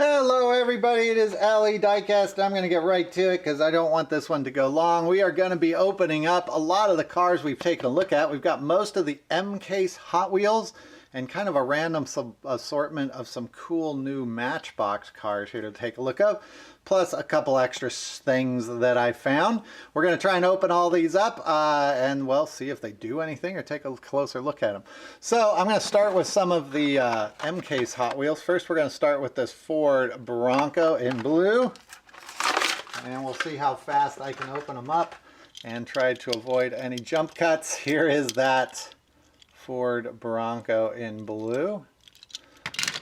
Hello everybody, it is MrLEDiecast. I'm going to get right to it because I don't want this one to go long. We are going to be opening up a lot of the cars we've taken a look at. We've got most of the M-Case Hot Wheels and kind of a random assortment of some cool new Matchbox cars here to take a look at, plus a couple extra things that I found. We're going to try and open all these up and, well, see if they do anything or take a closer look at them. So I'm going to start with some of the M-Case Hot Wheels. First, we're going to start with this Ford Bronco in blue, and we'll see how fast I can open them up and try to avoid any jump cuts. Here is that Ford Bronco in blue.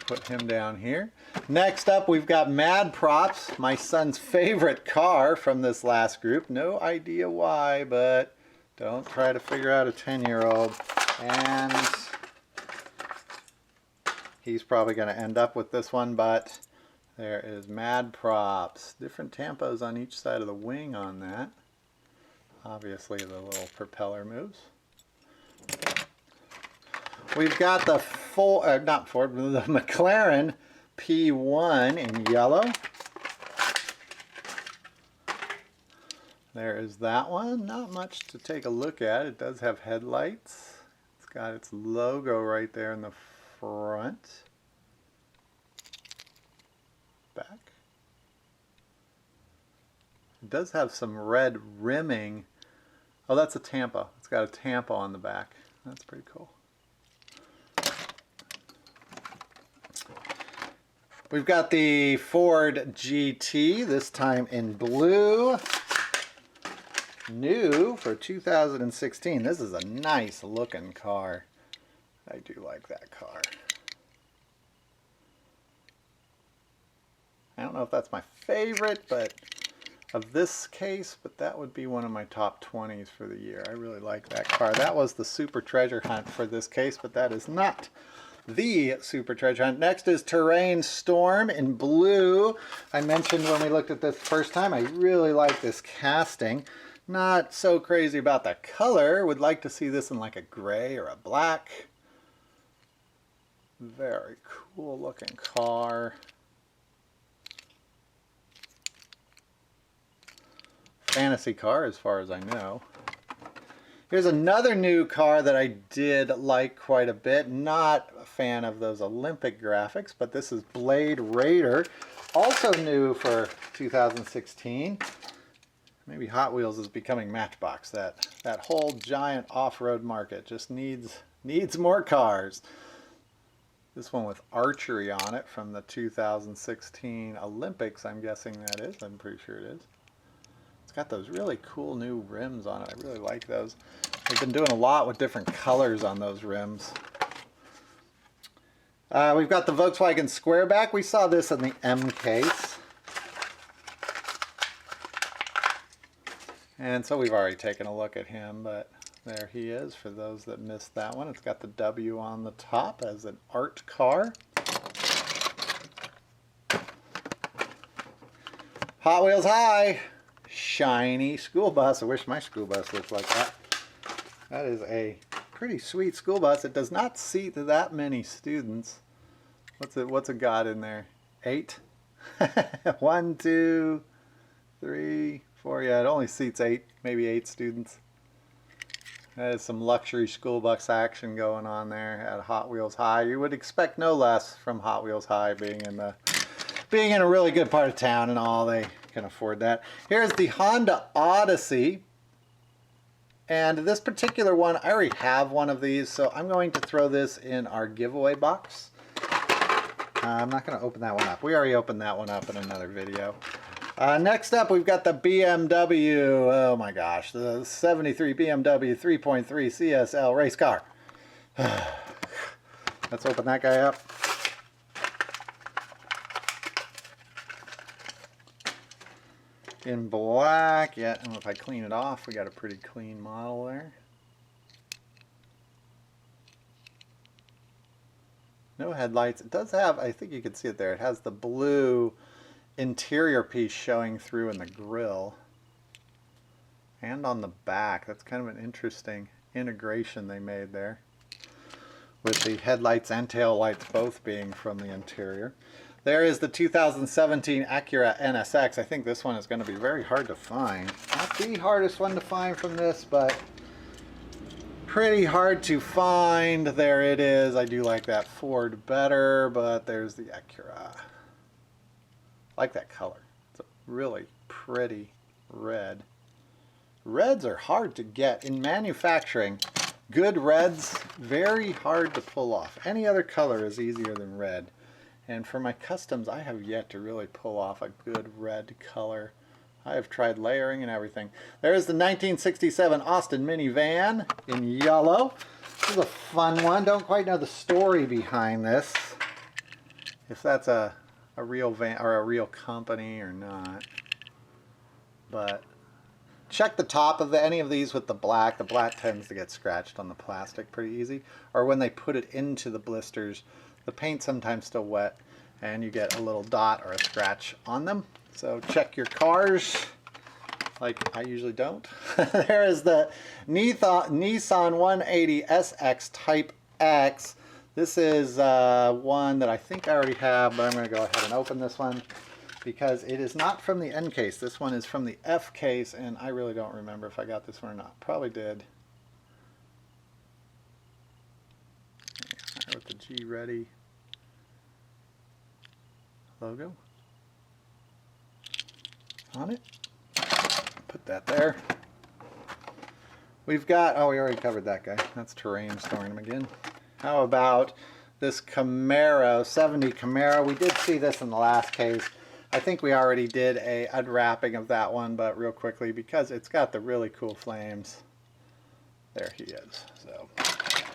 Put him down here. Next up, we've got Mad Props, my son's favorite car from this last group. No idea why, but don't try to figure out a 10-year-old. And he's probably going to end up with this one, but there is Mad Props. Different tampos on each side of the wing on that. Obviously, the little propeller moves. We've got the the McLaren P1 in yellow. There is that one. Not much to take a look at. It does have headlights. It's got its logo right there in the front. Back. It does have some red rimming. Oh, that's a Tampa. It's got a Tampa on the back. That's pretty cool. We've got the Ford GT, this time in blue. New for 2016. This is a nice looking car. I do like that car. I don't know if that's my favorite of this case, but that would be one of my top 20s for the year. I really like that car. That was the super treasure hunt for this case, but that is not the super treasure hunt. Next is Terrain Storm in blue. I mentioned when we looked at this first time, I really like this casting. Not so crazy about the color. Would like to see this in like a gray or a black. Very cool looking car. Fantasy car as far as I know. Here's another new car that I did like quite a bit. Not a fan of those Olympic graphics, but this is Blade Raider. Also new for 2016. Maybe Hot Wheels is becoming Matchbox. That whole giant off-road market just needs more cars. This one with archery on it from the 2016 Olympics, I'm guessing that is. I'm pretty sure it is. It's got those really cool new rims on it. I really like those. They've been doing a lot with different colors on those rims. We've got the Volkswagen Squareback. We saw this in the M case. And so we've already taken a look at him, but there he is for those that missed that one. It's got the W on the top as an art car. Hot Wheels High. Shiny school bus. I wish my school bus looked like that. That is a pretty sweet school bus. It does not seat that many students. What's it got in there? 8? 1, 2, 3, 4. Yeah, it only seats 8, maybe 8 students. That is some luxury school bus action going on there at Hot Wheels High. You would expect no less from Hot Wheels High being in a really good part of town and all. They can afford that. Here's the Honda Odyssey. And this particular one, I already have one of these, so I'm going to throw this in our giveaway box. I'm not going to open that one up. We already opened that one up in another video. Next up, we've got the BMW, oh my gosh, the 73 BMW 3.3 CSL race car. Let's open that guy up. In black, yeah, and if I clean it off, we got a pretty clean model there. No headlights. It does have, I think you can see it there, it has the blue interior piece showing through in the grille. And on the back. That's kind of an interesting integration they made there, with the headlights and tail lights both being from the interior. There is the 2017 Acura NSX. I think this one is going to be very hard to find. Not the hardest one to find from this, but pretty hard to find. There it is. I do like that Ford better, but there's the Acura. I like that color. It's a really pretty red. Reds are hard to get in manufacturing. Good reds, very hard to pull off. Any other color is easier than red. And for my customs, I have yet to really pull off a good red color. I have tried layering and everything. There's the 1967 Austin minivan in yellow. This is a fun one. Don't quite know the story behind this. If that's a real van or a real company or not. But check the top of any of these with the black. The black tends to get scratched on the plastic pretty easy. Or when they put it into the blisters, the paint's sometimes still wet and you get a little dot or a scratch on them. So check your cars, like I usually don't. There is the Nissan 180 SX Type X. This is one that I think I already have, but I'm going to go ahead and open this one because it is not from the N case. This one is from the F case, and I really don't remember if I got this one or not. Probably did. With the G Ready logo on it. Put that there. We've got, oh, we already covered that guy. That's Terrain storing him again. How about this Camaro, 70 Camaro? We did see this in the last case. I think we already did a unwrapping of that one, but real quickly, because it's got the really cool flames. There he is. So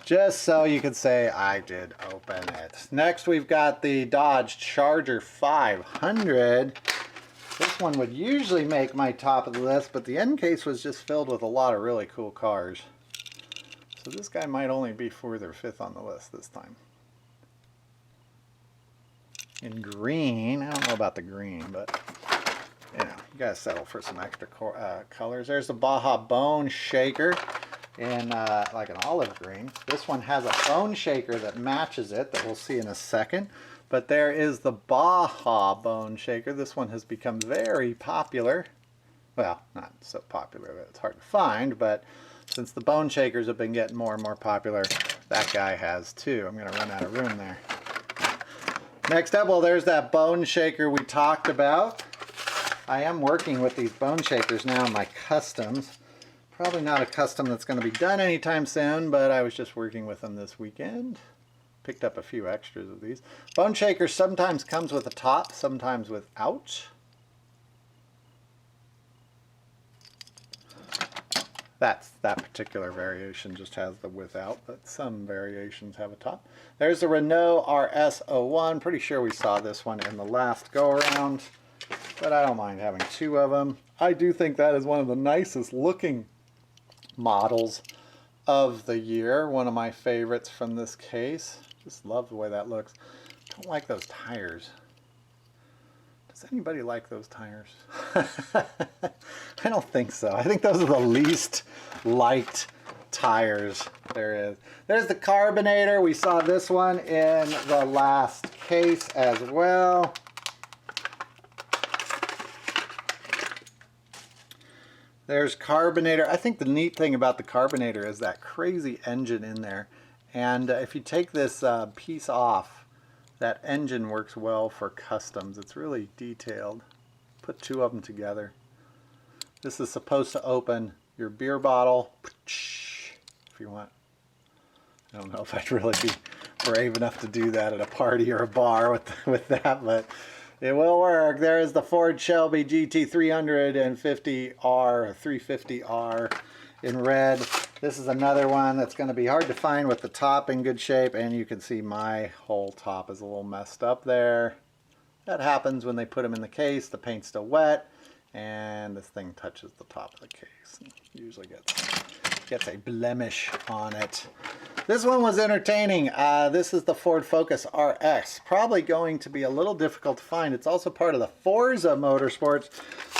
just so you could say I did open it. Next we've got the Dodge Charger 500. This one would usually make my top of the list, but the end case was just filled with a lot of really cool cars. So this guy might only be 4th or 5th on the list this time. In green, I don't know about the green, but you know, you gotta settle for some extra colors. There's the Baja Boneshaker in like an olive green. This one has a bone shaker that matches it that we'll see in a second. But there is the Baja Boneshaker. This one has become very popular. Well, not so popular that it's hard to find, but since the bone shakers have been getting more and more popular, that guy has too. I'm going to run out of room there. Next up, well, there's that bone shaker we talked about. I am working with these bone shakers now in my customs. Probably not a custom that's going to be done anytime soon, but I was just working with them this weekend. Picked up a few extras of these. Bone shaker sometimes comes with a top, sometimes without. That particular variation just has the without, but some variations have a top. There's the Renault RSO. Pretty sure we saw this one in the last go-around, but I don't mind having 2 of them. I do think that is one of the nicest looking models of the year. One of my favorites from this case. Just love the way that looks. Don't like those tires. Does anybody like those tires? I don't think so. I think those are the least liked tires there is. There's the Carbonator. We saw this one in the last case as well. There's Carbonator. I think the neat thing about the Carbonator is that crazy engine in there. And if you take this piece off, that engine works well for customs. It's really detailed. Put 2 of them together. This is supposed to open your beer bottle if you want. I don't know if I'd really be brave enough to do that at a party or a bar with that, but it will work. There is the Ford Shelby GT 350R, 350R in red. This is another one that's going to be hard to find with the top in good shape, and you can see my whole top is a little messed up there. That happens when they put them in the case. The paint's still wet, and this thing touches the top of the case. And usually gets a blemish on it. This one was entertaining. This is the Ford Focus RX. Probably going to be a little difficult to find. It's also part of the Forza Motorsports,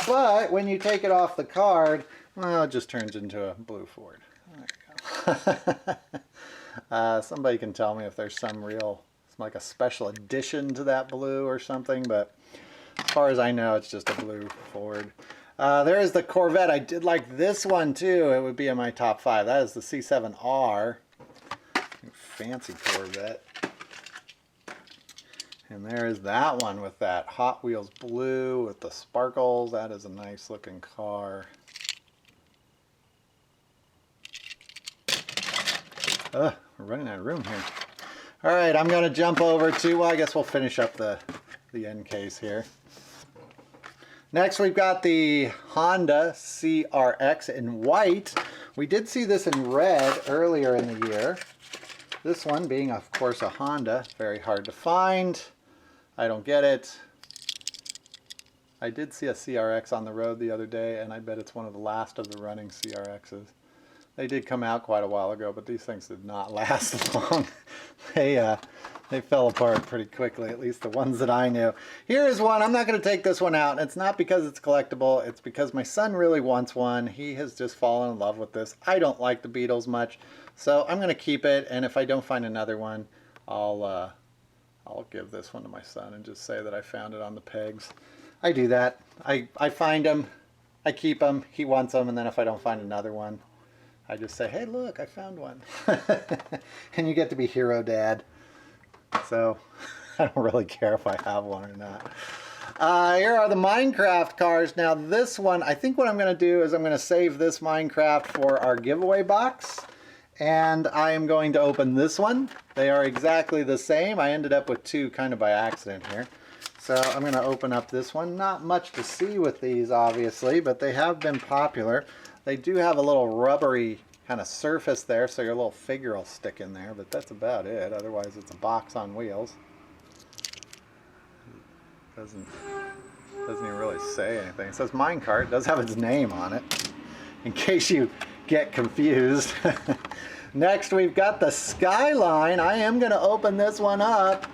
but when you take it off the card, well, it just turns into a blue Ford. There you go. Somebody can tell me if there's some real It's like a special edition to that blue or something, but as far as I know, it's just a blue Ford. There is the Corvette. I did like this one too. It would be in my top 5. That is the C7R. Fancy Corvette. And there is that one with that Hot Wheels blue with the sparkles. That is a nice looking car. We're running out of room here. All right, I'm going to jump over to, well, I guess we'll finish up the end case here. Next, we've got the Honda CRX in white. We did see this in red earlier in the year. This one being, of course, a Honda. Very hard to find. I don't get it. I did see a CRX on the road the other day, and I bet it's one of the last of the running CRXs. They did come out quite a while ago, but these things did not last long. They fell apart pretty quickly, at least the ones that I knew. Here is one. I'm not going to take this one out. It's not because it's collectible. It's because my son really wants one. He has just fallen in love with this. I don't like the Beatles much, so I'm going to keep it. And if I don't find another one, I'll give this one to my son and just say that I found it on the pegs. I do that. I find them, I keep them, he wants them, and then if I don't find another one, I just say, hey, look, I found one. And you get to be hero dad. So I don't really care if I have one or not. Here are the Minecraft cars. Now this one, I think what I'm going to do is I'm going to save this Minecraft for our giveaway box. And I am going to open this one. They are exactly the same. I ended up with 2 kind of by accident here. So I'm going to open up this one. Not much to see with these, obviously, but they have been popular. They do have a little rubbery kind of surface there, so your little figure will stick in there, but that's about it. Otherwise, it's a box on wheels. Doesn't even really say anything. It says minecart. It does have its name on it, in case you get confused. Next, we've got the Skyline. I am going to open this one up,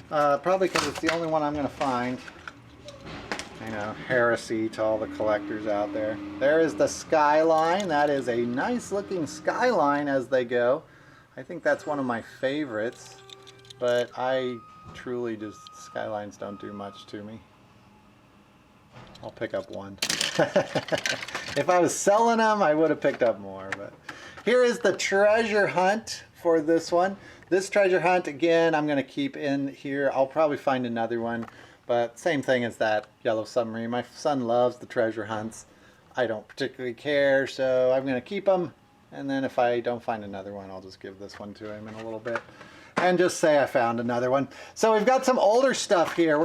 probably because it's the only one I'm going to find. You know, heresy to all the collectors out there. There is the Skyline. That is a nice looking Skyline as they go. I think that's one of my favorites, but I truly just, Skylines don't do much to me. I'll pick up one. If I was selling them, I would have picked up more, but here is the treasure hunt for this one. This treasure hunt, again, I'm going to keep in here. I'll probably find another one. But same thing as that yellow submarine. My son loves the treasure hunts. I don't particularly care, so I'm going to keep them. And then if I don't find another one, I'll just give this one to him in a little bit. And just say I found another one. So we've got some older stuff here.